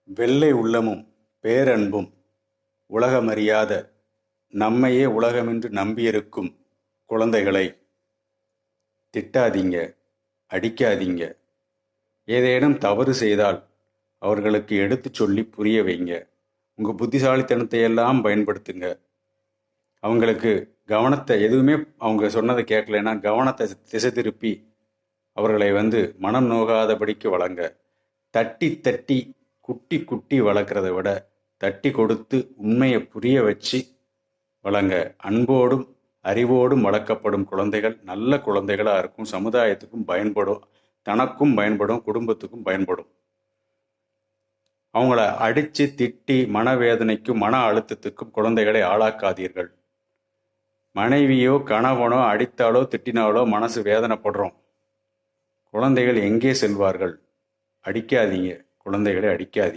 வெள்ளை உள்ளமும் பேரன்பும் உலகமறியாத நம்மையே உலகமென்று நம்பியிருக்கும் குழந்தைகளை திட்டாதீங்க, அடிக்காதீங்க. ஏதேனும் தவறு செய்தால் அவர்களுக்கு எடுத்துச் சொல்லி புரிய வைங்க. உங்கள் புத்திசாலித்தனத்தை எல்லாம் பயன்படுத்துங்க. அவங்களுக்கு கவனத்தை எதுவுமே அவங்க சொன்னதை கேட்கலைன்னா கவனத்தை திசை திருப்பி அவர்களை மனம் நோகாதபடிக்கு வளங்க. தட்டி தட்டி குட்டி குட்டி வளர்க்குறத விட தட்டி கொடுத்து உண்மையை புரிய வச்சு வளங்க. அன்போடும் அறிவோடும் வளர்க்கப்படும் குழந்தைகள் நல்ல குழந்தைகளாக இருக்கும். சமுதாயத்துக்கும் பயன்படும், தனக்கும் பயன்படும், குடும்பத்துக்கும் பயன்படும். அவங்கள அடித்து திட்டி மனவேதனைக்கும் மன அழுத்தத்துக்கும் குழந்தைகளை ஆளாக்காதீர்கள். மனைவியோ கணவனோ அடித்தாலோ திட்டினாலோ மனசு வேதனைப்படுறோம். குழந்தைகள் எங்கே செல்வார்கள்? அடிக்காதீங்க, குழந்தைகளை அடிக்காதீங்க.